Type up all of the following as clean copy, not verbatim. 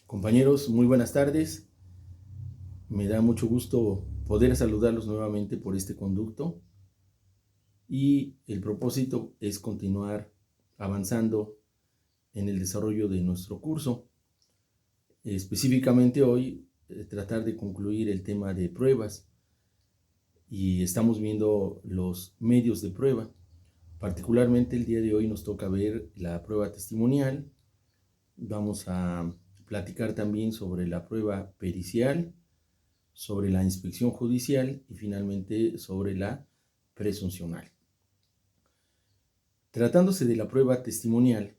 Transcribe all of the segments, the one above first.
Compañeros, muy buenas tardes. Me da mucho gusto poder saludarlos nuevamente por este conducto y el propósito es continuar avanzando en el desarrollo de nuestro curso. Específicamente hoy, tratar de concluir el tema de pruebas y estamos viendo los medios de prueba. Particularmente el día de hoy nos toca ver la prueba testimonial. Vamos a platicar también sobre la prueba pericial, sobre la inspección judicial y finalmente sobre la presuncional. Tratándose de la prueba testimonial,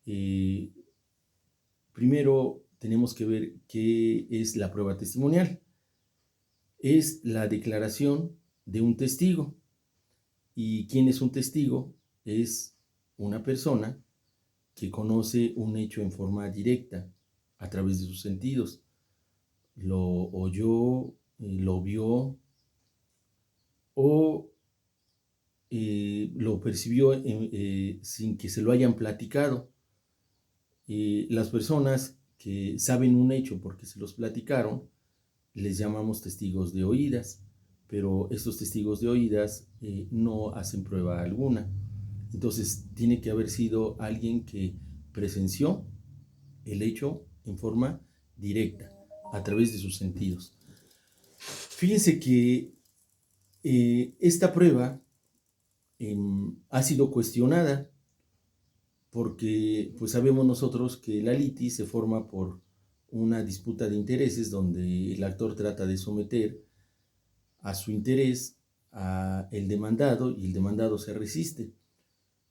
eh, primero tenemos que ver qué es la prueba testimonial. Es la declaración de un testigo. ¿Y quién es un testigo? Es una persona que conoce un hecho en forma directa a través de sus sentidos. Lo oyó, lo vio o lo percibió sin que se lo hayan platicado. Las personas que saben un hecho porque se los platicaron, les llamamos testigos de oídas, pero estos testigos de oídas no hacen prueba alguna. Entonces tiene que haber sido alguien que presenció el hecho en forma directa, a través de sus sentidos. Fíjense que esta prueba ha sido cuestionada porque pues sabemos nosotros que la litis se forma por una disputa de intereses donde el actor trata de someter a su interés a el demandado y el demandado se resiste.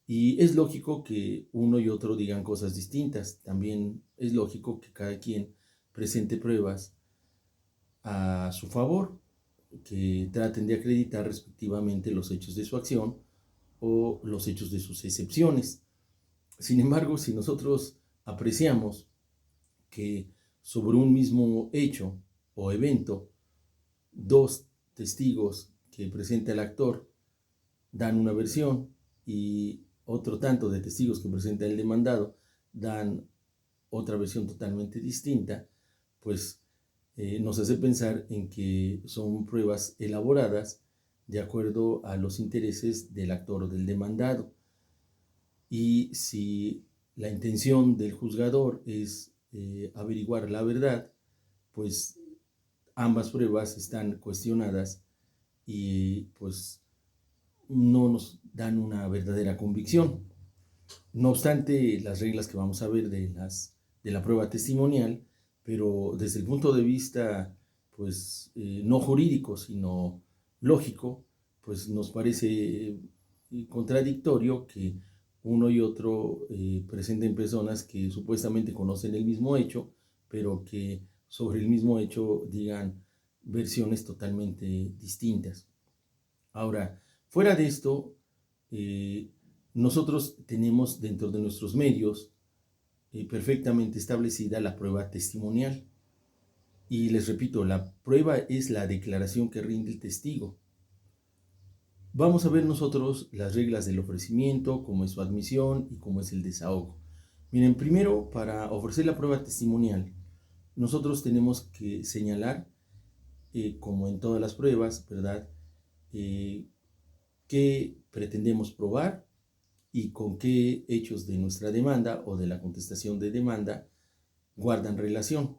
Y es lógico que uno y otro digan cosas distintas. También es lógico que cada quien presente pruebas a su favor, que traten de acreditar respectivamente los hechos de su acción o los hechos de sus excepciones. Sin embargo, si nosotros apreciamos que sobre un mismo hecho o evento, dos testigos que presenta el actor dan una versión y otro tanto de testigos que presenta el demandado dan otra versión totalmente distinta, pues nos hace pensar en que son pruebas elaboradas de acuerdo a los intereses del actor o del demandado. Y si la intención del juzgador es averiguar la verdad, pues ambas pruebas están cuestionadas y pues no nos dan una verdadera convicción. No obstante, las reglas que vamos a ver de la prueba testimonial, pero desde el punto de vista pues no jurídico, sino lógico, pues nos parece contradictorio que uno y otro presenten personas que supuestamente conocen el mismo hecho, pero que sobre el mismo hecho digan versiones totalmente distintas. Ahora, fuera de esto, eh, nosotros tenemos dentro de nuestros medios perfectamente establecida la prueba testimonial. Y les repito, la prueba es la declaración que rinde el testigo. Vamos a ver nosotros las reglas del ofrecimiento, cómo es su admisión y cómo es el desahogo. Miren, primero, para ofrecer la prueba testimonial, nosotros tenemos que señalar, como en todas las pruebas, ¿verdad?, qué pretendemos probar y con qué hechos de nuestra demanda o de la contestación de demanda guardan relación.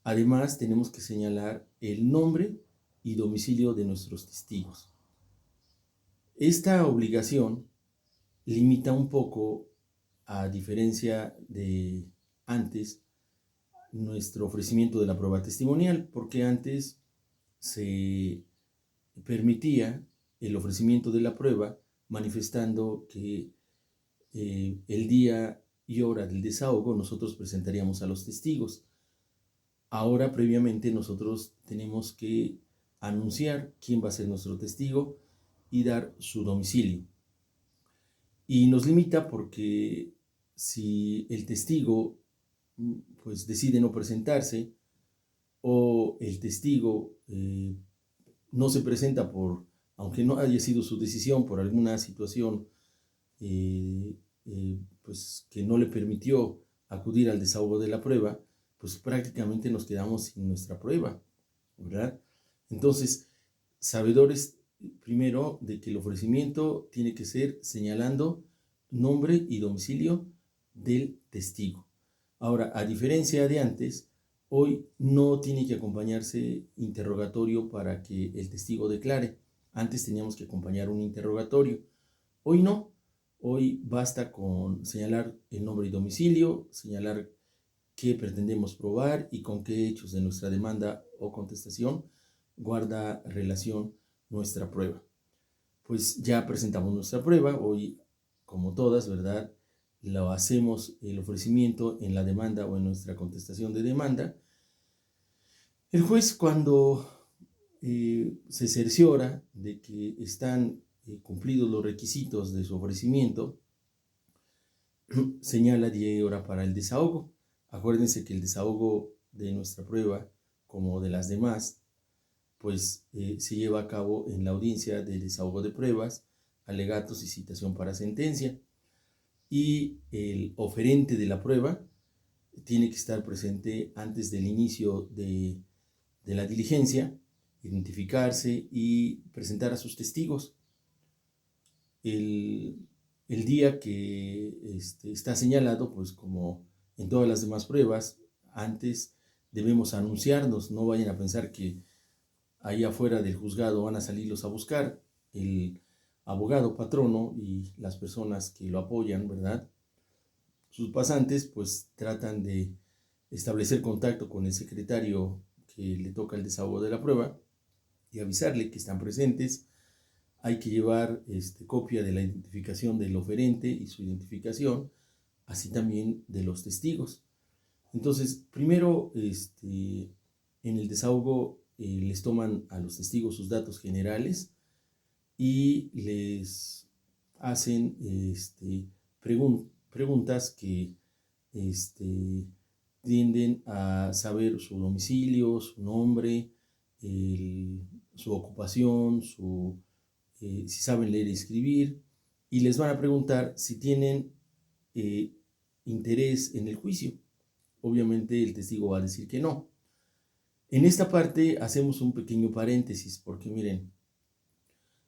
Además, tenemos que señalar el nombre y domicilio de nuestros testigos. Esta obligación limita un poco, a diferencia de antes, nuestro ofrecimiento de la prueba testimonial, porque antes se permitía el ofrecimiento de la prueba manifestando que el día y hora del desahogo nosotros presentaríamos a los testigos. Ahora, previamente, nosotros tenemos que anunciar quién va a ser nuestro testigo y dar su domicilio. Y nos limita porque si el testigo pues decide no presentarse o el testigo no se presenta aunque no haya sido su decisión, por alguna situación pues que no le permitió acudir al desahogo de la prueba, pues prácticamente nos quedamos sin nuestra prueba, ¿verdad? Entonces, sabedores primero de que el ofrecimiento tiene que ser señalando nombre y domicilio del testigo. Ahora, a diferencia de antes, hoy no tiene que acompañarse interrogatorio para que el testigo declare. Antes teníamos que acompañar un interrogatorio. Hoy no. Hoy basta con señalar el nombre y domicilio, señalar qué pretendemos probar y con qué hechos de nuestra demanda o contestación guarda relación nuestra prueba. Pues ya presentamos nuestra prueba, hoy como todas, ¿verdad? Lo hacemos el ofrecimiento en la demanda o en nuestra contestación de demanda. El juez, cuando se cerciora de que están cumplidos los requisitos de su ofrecimiento, señala 10 horas para el desahogo. Acuérdense que el desahogo de nuestra prueba, como de las demás, pues se lleva a cabo en la audiencia de desahogo de pruebas, alegatos y citación para sentencia. Y el oferente de la prueba tiene que estar presente antes del inicio de la diligencia, identificarse y presentar a sus testigos. El día que está señalado, pues como en todas las demás pruebas, antes debemos anunciarnos, no vayan a pensar que ahí afuera del juzgado van a salirlos a buscar. El abogado patrono y las personas que lo apoyan, ¿verdad? Sus pasantes pues tratan de establecer contacto con el secretario que le toca el desahogo de la prueba y avisarle que están presentes. Hay que llevar copia de la identificación del oferente y su identificación, así también de los testigos. Entonces, primero, en el desahogo les toman a los testigos sus datos generales y les hacen preguntas que tienden a saber su domicilio, su nombre, su ocupación, si saben leer y escribir, y les van a preguntar si tienen interés en el juicio. Obviamente el testigo va a decir que no. En esta parte hacemos un pequeño paréntesis porque miren,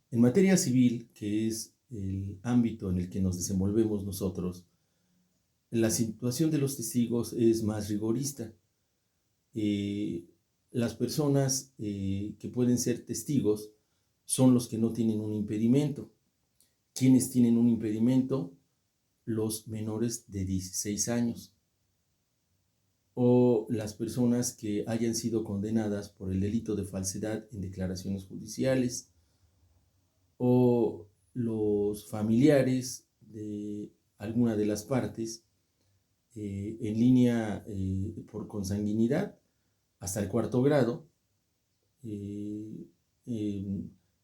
en materia civil, que es el ámbito en el que nos desenvolvemos nosotros, la situación de los testigos es más rigorista. Las personas que pueden ser testigos son los que no tienen un impedimento. ¿Quiénes tienen un impedimento? Los menores de 16 años o las personas que hayan sido condenadas por el delito de falsedad en declaraciones judiciales o los familiares de alguna de las partes en línea por consanguinidad hasta el 4º grado,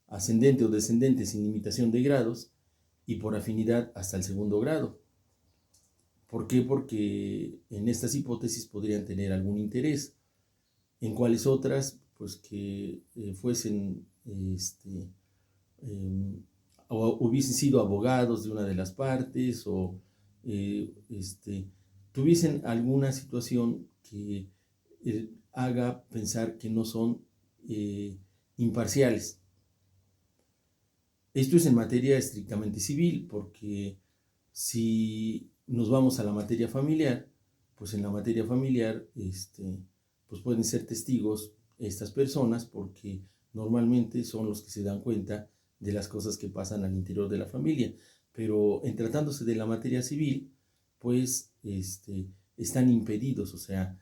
ascendente o descendente sin limitación de grados, y por afinidad hasta el 2º grado. ¿Por qué? Porque en estas hipótesis podrían tener algún interés. En cuáles otras, pues que fuesen o hubiesen sido abogados de una de las partes o tuviesen alguna situación que haga pensar que no son imparciales. Esto es en materia estrictamente civil, porque si nos vamos a la materia familiar, pues en la materia familiar pues pueden ser testigos estas personas porque normalmente son los que se dan cuenta de las cosas que pasan al interior de la familia. Pero en tratándose de la materia civil, pues están impedidos, o sea,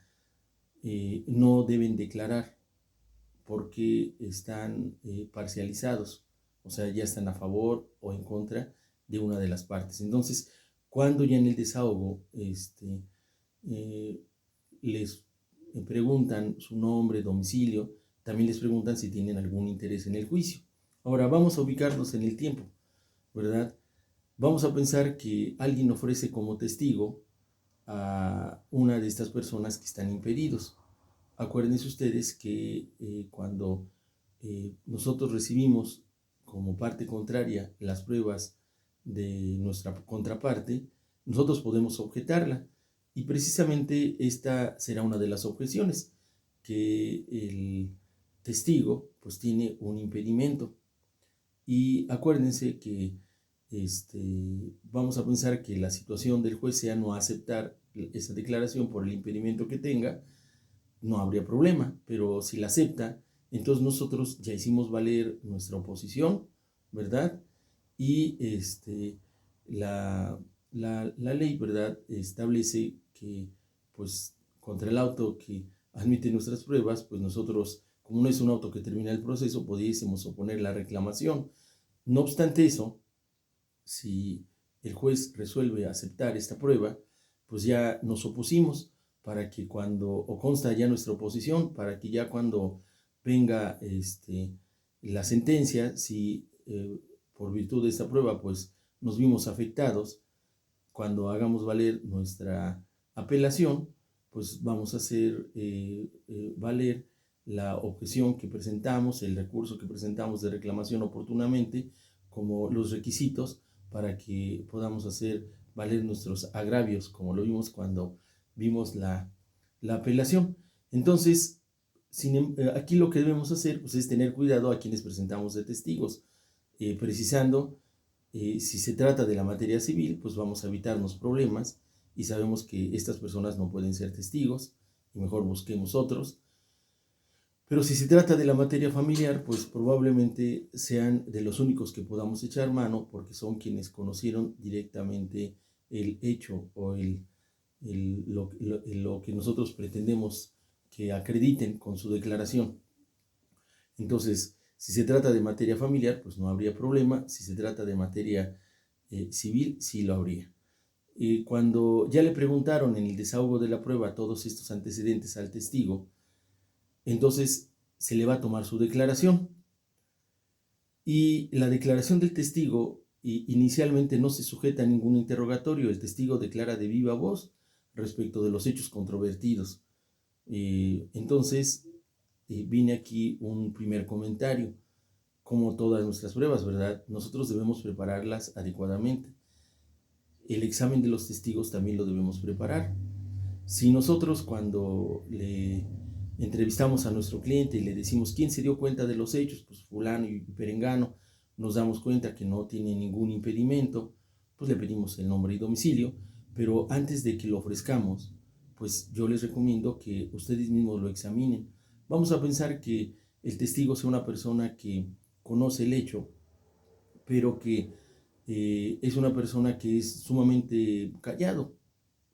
no deben declarar porque están parcializados, o sea, ya están a favor o en contra de una de las partes. Entonces, cuando ya en el desahogo les preguntan su nombre, domicilio, también les preguntan si tienen algún interés en el juicio. Ahora, vamos a ubicarnos en el tiempo, ¿verdad? Vamos a pensar que alguien ofrece como testigo a una de estas personas que están impedidos. Acuérdense ustedes que cuando nosotros recibimos como parte contraria las pruebas de nuestra contraparte, nosotros podemos objetarla Y precisamente esta será una de las objeciones, que el testigo pues tiene un impedimento. Y acuérdense que vamos a pensar que la situación del juez sea no aceptar esa declaración por el impedimento que tenga, no habría problema, pero si la acepta, entonces nosotros ya hicimos valer nuestra oposición, ¿verdad? Y la ley, ¿verdad?, establece que, pues, contra el auto que admite nuestras pruebas, pues nosotros, como no es un auto que termina el proceso, pudiésemos oponer la reclamación. No obstante eso, si el juez resuelve aceptar esta prueba, pues ya nos opusimos para que cuando, o consta ya nuestra oposición, para que ya cuando venga la sentencia, si por virtud de esta prueba pues nos vimos afectados, cuando hagamos valer nuestra apelación, pues vamos a hacer valer la objeción que presentamos, el recurso que presentamos de reclamación oportunamente, como los requisitos para que podamos hacer valer nuestros agravios, como lo vimos cuando vimos la apelación. Entonces, aquí lo que debemos hacer pues, es tener cuidado a quienes presentamos de testigos, precisando si se trata de la materia civil, pues vamos a evitarnos problemas y sabemos que estas personas no pueden ser testigos y mejor busquemos otros. Pero si se trata de la materia familiar, pues probablemente sean de los únicos que podamos echar mano porque son quienes conocieron directamente el hecho o lo que nosotros pretendemos que acrediten con su declaración. Entonces, si se trata de materia familiar, pues no habría problema. Si se trata de materia civil, sí lo habría. Cuando ya le preguntaron en el desahogo de la prueba todos estos antecedentes al testigo, entonces se le va a tomar su declaración. Y la declaración del testigo inicialmente no se sujeta a ningún interrogatorio. El testigo declara de viva voz respecto de los hechos controvertidos. Entonces, viene aquí un primer comentario. Como todas nuestras pruebas, ¿verdad? Nosotros debemos prepararlas adecuadamente. El examen de los testigos también lo debemos preparar. Si nosotros cuando le entrevistamos a nuestro cliente y le decimos quién se dio cuenta de los hechos, pues fulano y perengano, nos damos cuenta que no tiene ningún impedimento, pues le pedimos el nombre y domicilio, pero antes de que lo ofrezcamos, pues yo les recomiendo que ustedes mismos lo examinen. Vamos a pensar que el testigo sea una persona que conoce el hecho, pero que es una persona que es sumamente callado,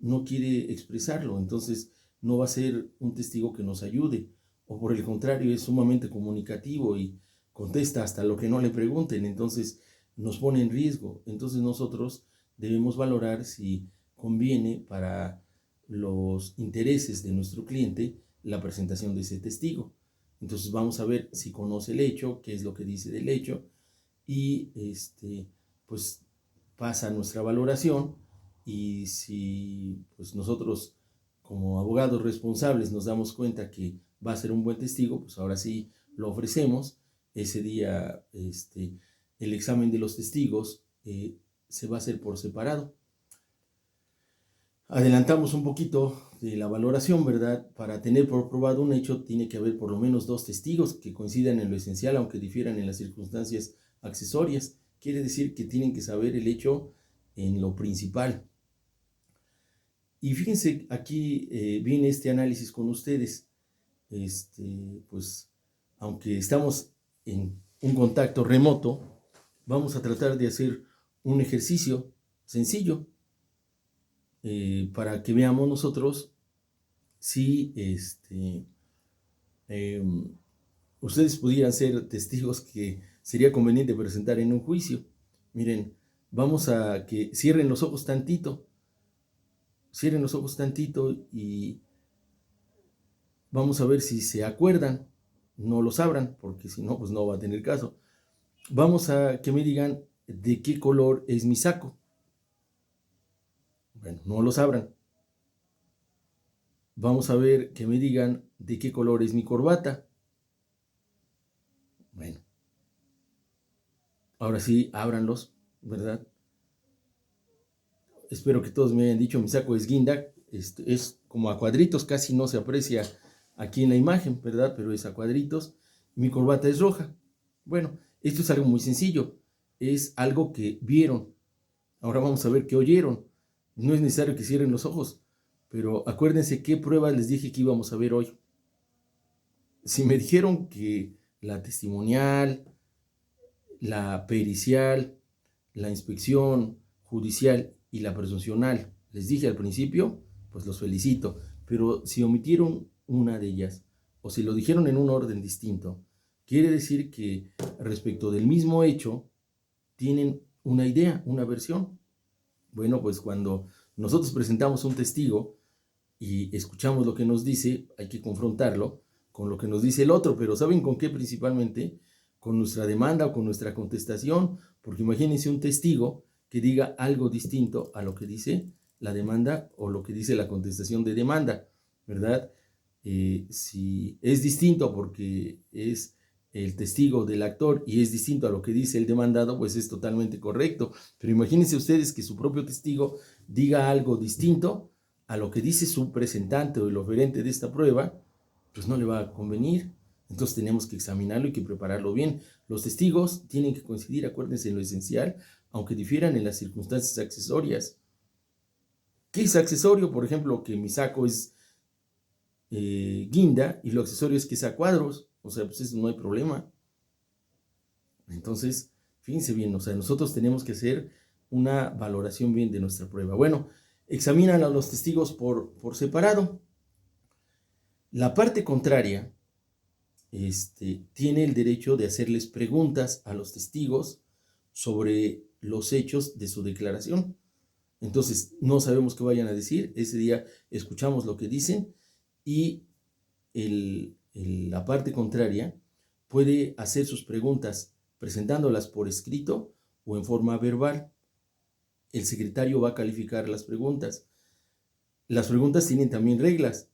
no quiere expresarlo, entonces no va a ser un testigo que nos ayude, o por el contrario es sumamente comunicativo y contesta hasta lo que no le pregunten, entonces nos pone en riesgo. Entonces nosotros debemos valorar si conviene para los intereses de nuestro cliente la presentación de ese testigo. Entonces vamos a ver si conoce el hecho, qué es lo que dice del hecho, y pues pasa nuestra valoración. Y si pues nosotros como abogados responsables nos damos cuenta que va a ser un buen testigo, pues ahora sí lo ofrecemos. Ese día el examen de los testigos se va a hacer por separado. Adelantamos un poquito de la valoración, ¿verdad? Para tener por probado un hecho tiene que haber por lo menos dos testigos que coincidan en lo esencial, aunque difieran en las circunstancias accesorias. Quiere decir que tienen que saber el hecho en lo principal. Y fíjense, aquí viene este análisis con ustedes. Pues, aunque estamos en un contacto remoto, vamos a tratar de hacer un ejercicio sencillo para que veamos nosotros si ustedes pudieran ser testigos que sería conveniente presentar en un juicio. Miren, vamos a que cierren los ojos tantito. Cierren los ojos tantito y vamos a ver si se acuerdan. No los abran, porque si no, pues no va a tener caso. Vamos a que me digan de qué color es mi saco. Bueno, no los abran. Vamos a ver que me digan de qué color es mi corbata. Bueno, ahora sí, ábranlos, ¿verdad? Espero que todos me hayan dicho mi saco es guinda. es como a cuadritos, casi no se aprecia aquí en la imagen, ¿verdad? Pero es a cuadritos. Mi corbata es roja. Bueno, esto es algo muy sencillo. Es algo que vieron. Ahora vamos a ver qué oyeron. No es necesario que cierren los ojos, pero acuérdense qué pruebas les dije que íbamos a ver hoy. Si me dijeron que la testimonial, la pericial, la inspección judicial y la presuncional, les dije al principio, pues los felicito. Pero si omitieron una de ellas o si lo dijeron en un orden distinto, quiere decir que respecto del mismo hecho tienen una idea, una versión. Bueno, pues cuando nosotros presentamos un testigo y escuchamos lo que nos dice, hay que confrontarlo con lo que nos dice el otro, pero ¿saben con qué principalmente? Con nuestra demanda o con nuestra contestación, porque imagínense un testigo que diga algo distinto a lo que dice la demanda o lo que dice la contestación de demanda, ¿verdad? Si es distinto porque es el testigo del actor y es distinto a lo que dice el demandado, pues es totalmente correcto. Pero imagínense ustedes que su propio testigo diga algo distinto a lo que dice su presentante o el oferente de esta prueba, pues no le va a convenir. Entonces tenemos que examinarlo y que prepararlo bien. Los testigos tienen que coincidir, acuérdense, en lo esencial, aunque difieran en las circunstancias accesorias. ¿Qué es accesorio? Por ejemplo, que mi saco es guinda y lo accesorio es que sea cuadros. O sea, pues eso no hay problema. Entonces, fíjense bien, o sea, nosotros tenemos que hacer una valoración bien de nuestra prueba. Bueno, examinan a los testigos por separado. La parte contraria tiene el derecho de hacerles preguntas a los testigos sobre los hechos de su declaración. Entonces, no sabemos qué vayan a decir. Ese día escuchamos lo que dicen y la parte contraria puede hacer sus preguntas presentándolas por escrito o en forma verbal. El secretario va a calificar las preguntas. Las preguntas tienen también reglas.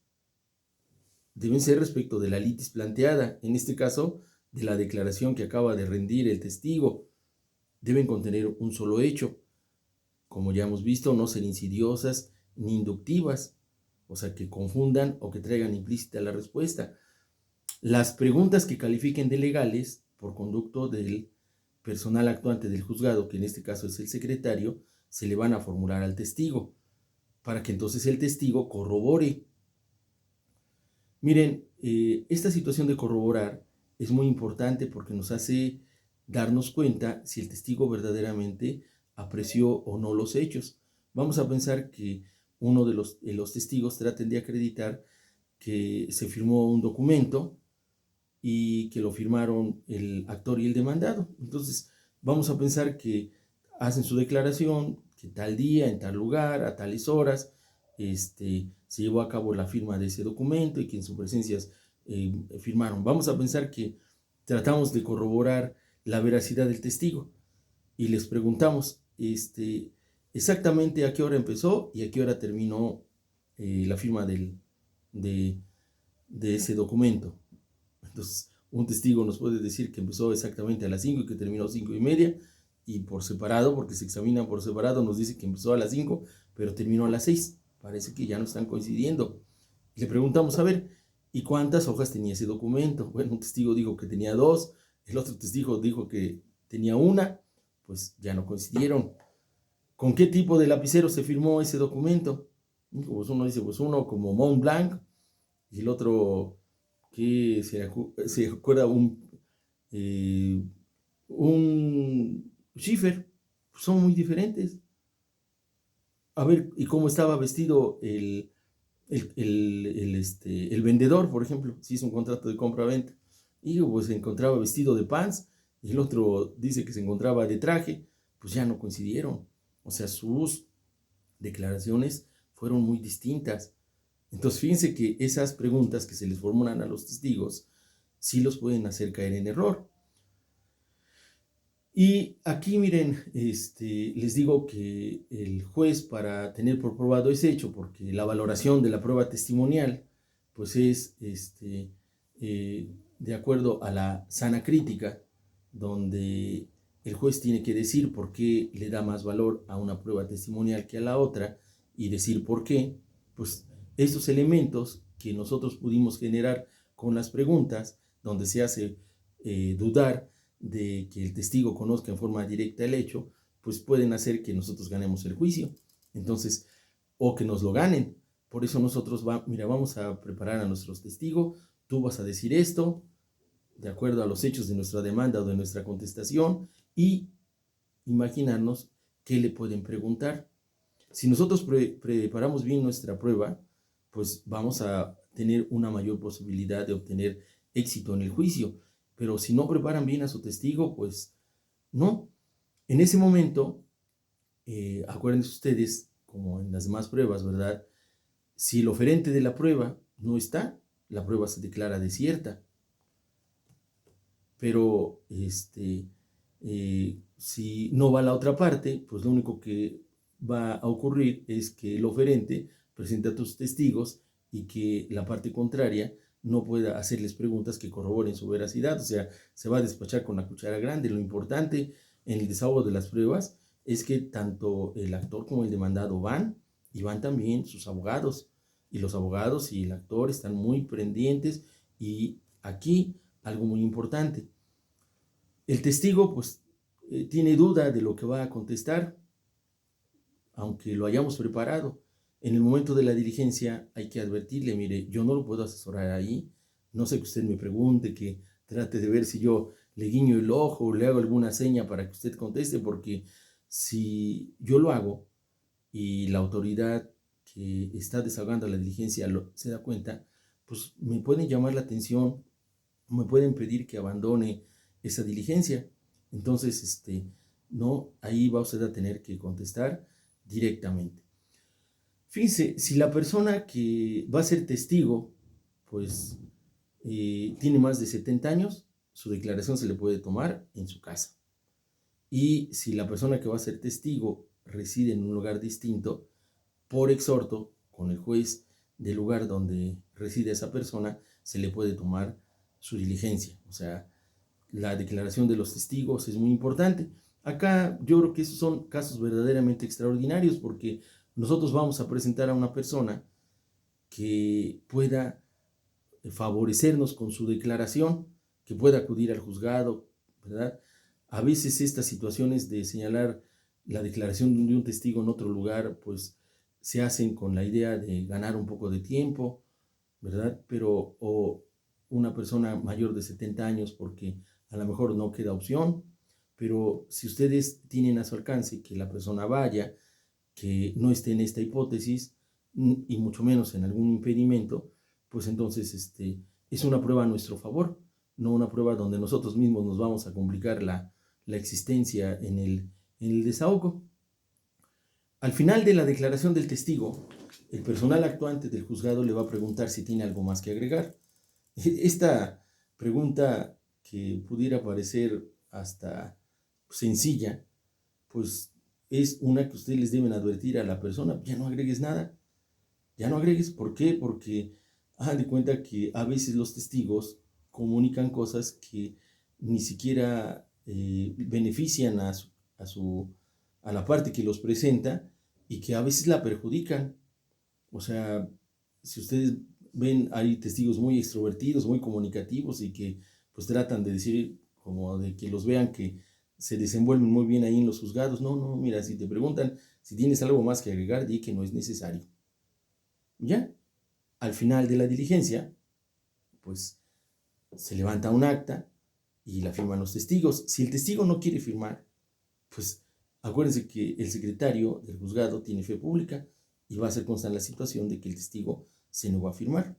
Deben ser respecto de la litis planteada, en este caso, de la declaración que acaba de rendir el testigo. Deben contener un solo hecho. Como ya hemos visto, no ser insidiosas ni inductivas, o sea, que confundan o que traigan implícita la respuesta. Las preguntas que califiquen de legales por conducto del personal actuante del juzgado, que en este caso es el secretario, se le van a formular al testigo, para que entonces el testigo corrobore. Miren, esta situación de corroborar es muy importante porque nos hace darnos cuenta si el testigo verdaderamente apreció o no los hechos. Vamos a pensar que uno de los testigos traten de acreditar que se firmó un documento y que lo firmaron el actor y el demandado. Entonces, vamos a pensar que hacen su declaración, que tal día, en tal lugar, a tales horas, se llevó a cabo la firma de ese documento y que en su presencia firmaron. Vamos a pensar que tratamos de corroborar la veracidad del testigo y les preguntamos exactamente a qué hora empezó y a qué hora terminó la firma de ese documento. Entonces, un testigo nos puede decir que empezó exactamente a las 5 y que terminó 5:30, y por separado, porque se examinan por separado, nos dice que empezó a las 5, pero terminó a las 6. Parece que ya no están coincidiendo. Le preguntamos, a ver, ¿y cuántas hojas tenía ese documento? Bueno, un testigo dijo que tenía 2, el otro testigo dijo que tenía 1, pues ya no coincidieron. ¿Con qué tipo de lapicero se firmó ese documento? Pues uno dice, pues uno como Mont Blanc, y el otro que se acuerda un Schiffer. Son muy diferentes. A ver, ¿y cómo estaba vestido el vendedor, por ejemplo? Si hizo un contrato de compra-venta. Y pues se encontraba vestido de pants, y el otro dice que se encontraba de traje. Pues ya no coincidieron. O sea, sus declaraciones fueron muy distintas. Entonces, fíjense que esas preguntas que se les formulan a los testigos sí los pueden hacer caer en error. Y aquí, miren, les digo que el juez, para tener por probado ese hecho, porque la valoración de la prueba testimonial, pues es de acuerdo a la sana crítica, donde el juez tiene que decir por qué le da más valor a una prueba testimonial que a la otra y decir por qué. pues estos elementos que nosotros pudimos generar con las preguntas, donde se hace dudar de que el testigo conozca en forma directa el hecho, pues pueden hacer que nosotros ganemos el juicio. Entonces, o que nos lo ganen. Por eso nosotros vamos a preparar a nuestros testigos, tú vas a decir esto, de acuerdo a los hechos de nuestra demanda o de nuestra contestación, y imaginarnos qué le pueden preguntar. Si nosotros preparamos bien nuestra prueba, pues vamos a tener una mayor posibilidad de obtener éxito en el juicio. Pero si no preparan bien a su testigo, pues no. En ese momento, acuérdense ustedes, como en las demás pruebas, ¿verdad? Si el oferente de la prueba no está, la prueba se declara desierta. Pero si no va la otra parte, pues lo único que va a ocurrir es que el oferente presente a tus testigos y que la parte contraria no pueda hacerles preguntas que corroboren su veracidad, o sea, se va a despachar con la cuchara grande. Lo importante en el desahogo de las pruebas es que tanto el actor como el demandado van, y van también sus abogados, y los abogados y el actor están muy pendientes. Y aquí algo muy importante, el testigo pues tiene duda de lo que va a contestar, aunque lo hayamos preparado. En el momento de la diligencia hay que advertirle: mire, yo no lo puedo asesorar ahí, no sé que usted me pregunte, que trate de ver si yo le guiño el ojo o le hago alguna seña para que usted conteste, porque si yo lo hago y la autoridad que está desahogando la diligencia se da cuenta, pues me pueden llamar la atención, me pueden pedir que abandone esa diligencia. Entonces, no, ahí va usted a tener que contestar directamente. Fíjense, si la persona que va a ser testigo, pues tiene más de 70 años, su declaración se le puede tomar en su casa. Y si la persona que va a ser testigo reside en un lugar distinto, por exhorto con el juez del lugar donde reside esa persona, se le puede tomar su diligencia. O sea, la declaración de los testigos es muy importante. Acá yo creo que esos son casos verdaderamente extraordinarios, porque nosotros vamos a presentar a una persona que pueda favorecernos con su declaración, que pueda acudir al juzgado, ¿verdad? A veces estas situaciones de señalar la declaración de un testigo en otro lugar, pues se hacen con la idea de ganar un poco de tiempo, ¿verdad? Pero o una persona mayor de 70 años, porque a lo mejor no queda opción. Pero si ustedes tienen a su alcance que la persona vaya, que no esté en esta hipótesis y mucho menos en algún impedimento, pues entonces es una prueba a nuestro favor, no una prueba donde nosotros mismos nos vamos a complicar la existencia en el desahogo. Al final de la declaración del testigo, el personal actuante del juzgado le va a preguntar si tiene algo más que agregar. Esta pregunta, que pudiera parecer hasta sencilla, pues es una que ustedes les deben advertir a la persona: ya no agregues nada, ya no agregues. ¿Por qué? Porque hagan de cuenta que a veces los testigos comunican cosas que ni siquiera benefician a la parte que los presenta, y que a veces la perjudican. O sea, si ustedes ven, hay testigos muy extrovertidos, muy comunicativos, y que pues tratan de decir, como de que los vean que se desenvuelven muy bien ahí en los juzgados. No, no, mira, si te preguntan si tienes algo más que agregar, di que no es necesario. Ya, al final de la diligencia, pues se levanta un acta y la firman los testigos. Si el testigo no quiere firmar, pues acuérdense que el secretario del juzgado tiene fe pública y va a hacer constar la situación de que el testigo se negó a firmar.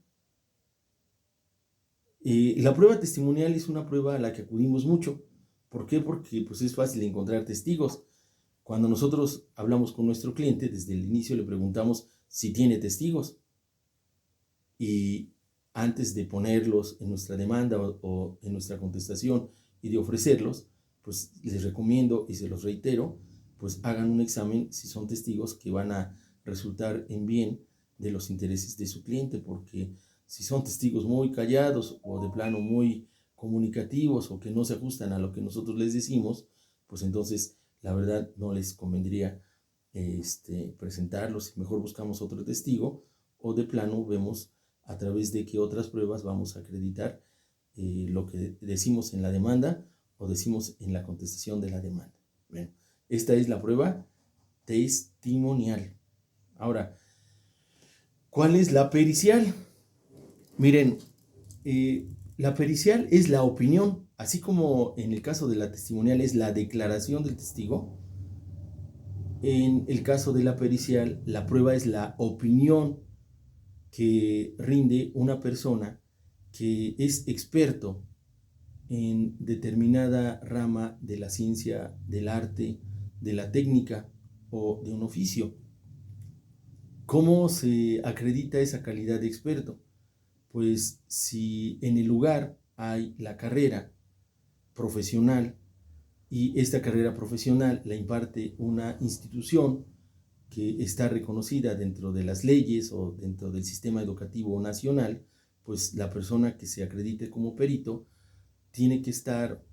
La prueba testimonial es una prueba a la que acudimos mucho. ¿Por qué? Porque pues, es fácil encontrar testigos. Cuando nosotros hablamos con nuestro cliente, desde el inicio le preguntamos si tiene testigos. Y antes de ponerlos en nuestra demanda o en nuestra contestación y de ofrecerlos, pues les recomiendo y se los reitero, pues hagan un examen si son testigos que van a resultar en bien de los intereses de su cliente, porque si son testigos muy callados o de plano muy comunicativos o que no se ajustan a lo que nosotros les decimos, pues entonces la verdad no les convendría presentarlos. Mejor buscamos otro testigo, o de plano vemos a través de qué otras pruebas vamos a acreditar lo que decimos en la demanda o decimos en la contestación de la demanda. Bueno, esta es la prueba testimonial. Ahora, ¿cuál es la pericial? Miren, la pericial es la opinión, así como en el caso de la testimonial es la declaración del testigo. En el caso de la pericial, la prueba es la opinión que rinde una persona que es experto en determinada rama de la ciencia, del arte, de la técnica o de un oficio. ¿Cómo se acredita esa calidad de experto? Pues si en el lugar hay la carrera profesional y esta carrera profesional la imparte una institución que está reconocida dentro de las leyes o dentro del sistema educativo nacional, pues la persona que se acredite como perito tiene que estar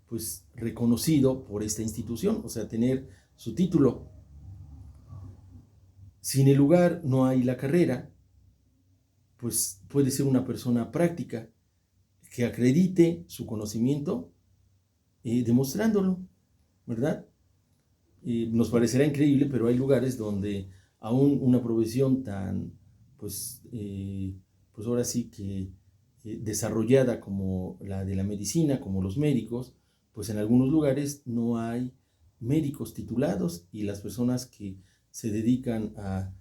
pues reconocido por esta institución, o sea, tener su título. Si en el lugar no hay la carrera, pues puede ser una persona práctica que acredite su conocimiento demostrándolo, ¿verdad? Nos parecerá increíble, pero hay lugares donde aún una profesión tan, pues ahora sí que desarrollada como la de la medicina, como los médicos, pues en algunos lugares no hay médicos titulados y las personas que se dedican a,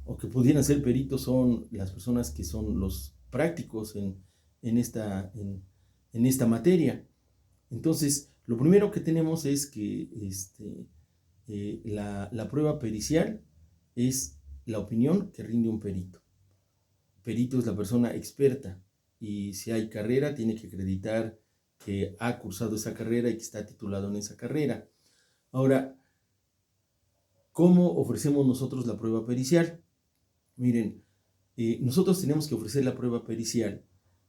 o que pudieran ser peritos son las personas que son los prácticos en esta materia. Entonces, lo primero que tenemos es que la prueba pericial es la opinión que rinde un perito. Perito es la persona experta y si hay carrera tiene que acreditar que ha cursado esa carrera y que está titulado en esa carrera. Ahora, ¿cómo ofrecemos nosotros la prueba pericial? Miren, nosotros tenemos que ofrecer la prueba pericial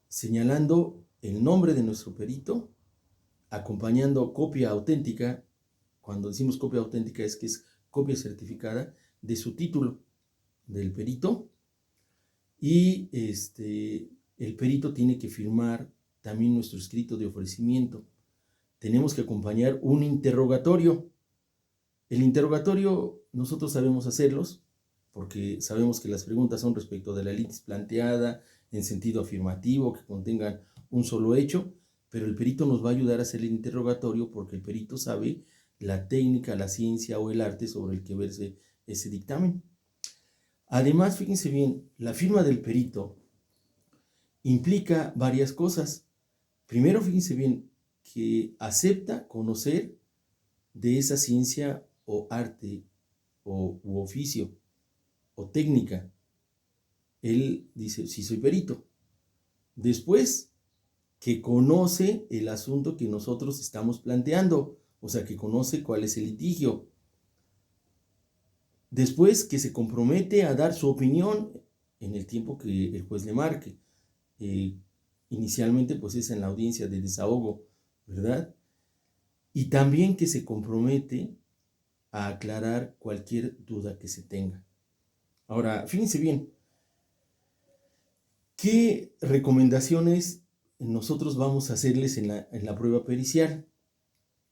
señalando el nombre de nuestro perito, acompañando copia auténtica. Cuando decimos copia auténtica es que es copia certificada de su título del perito y el perito tiene que firmar también nuestro escrito de ofrecimiento. Tenemos que acompañar un interrogatorio. El interrogatorio nosotros sabemos hacerlos porque sabemos que las preguntas son respecto de la litis planteada en sentido afirmativo, que contengan un solo hecho, pero el perito nos va a ayudar a hacer el interrogatorio porque el perito sabe la técnica, la ciencia o el arte sobre el que verse ese dictamen. Además, fíjense bien, la firma del perito implica varias cosas. Primero, fíjense bien, que acepta conocer de esa ciencia o arte u oficio o técnica. Él dice, sí soy perito. Después, que conoce el asunto que nosotros estamos planteando, o sea, que conoce cuál es el litigio. Después, que se compromete a dar su opinión en el tiempo que el juez le marque. Inicialmente, pues es en la audiencia de desahogo, ¿verdad? Y también que se compromete a aclarar cualquier duda que se tenga. Ahora, fíjense bien, ¿qué recomendaciones nosotros vamos a hacerles en la prueba pericial?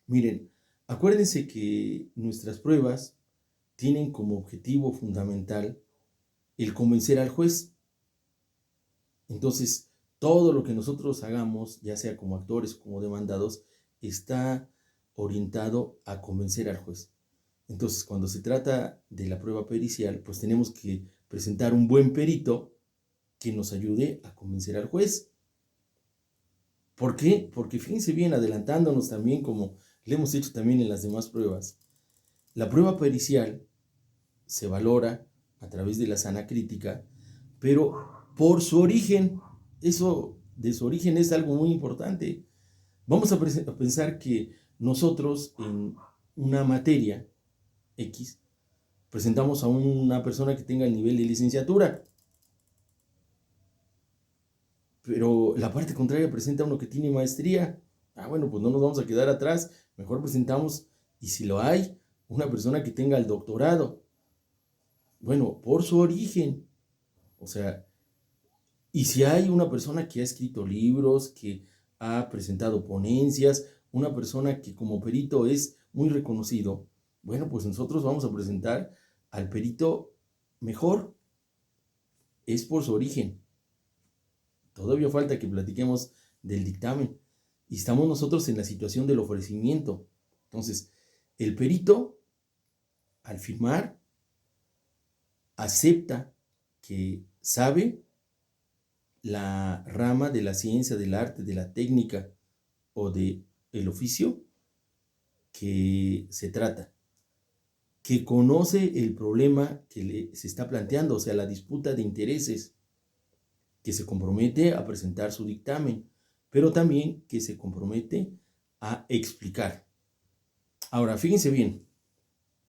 Miren, acuérdense que nuestras pruebas tienen como objetivo fundamental el convencer al juez. Entonces, todo lo que nosotros hagamos, ya sea como actores o como demandados, está orientado a convencer al juez. Entonces, cuando se trata de la prueba pericial, pues tenemos que presentar un buen perito que nos ayude a convencer al juez. ¿Por qué? Porque fíjense bien, adelantándonos también como le hemos hecho también en las demás pruebas, la prueba pericial se valora a través de la sana crítica, pero por su origen. Eso de su origen es algo muy importante. Vamos a pensar que nosotros en una materia X presentamos a una persona que tenga el nivel de licenciatura, pero la parte contraria presenta a uno que tiene maestría. Bueno, pues no nos vamos a quedar atrás, mejor presentamos, y si lo hay, una persona que tenga el doctorado. Bueno, por su origen. O sea, y si hay una persona que ha escrito libros, que ha presentado ponencias, una persona que como perito es muy reconocido, bueno, pues nosotros vamos a presentar al perito mejor, es por su origen. Todavía falta que platiquemos del dictamen y estamos nosotros en la situación del ofrecimiento. Entonces, el perito, al firmar, acepta que sabe la rama de la ciencia, del arte, de la técnica o de el oficio que se trata, que conoce el problema que se está planteando, o sea, la disputa de intereses, que se compromete a presentar su dictamen, pero también que se compromete a explicar. Ahora, fíjense bien,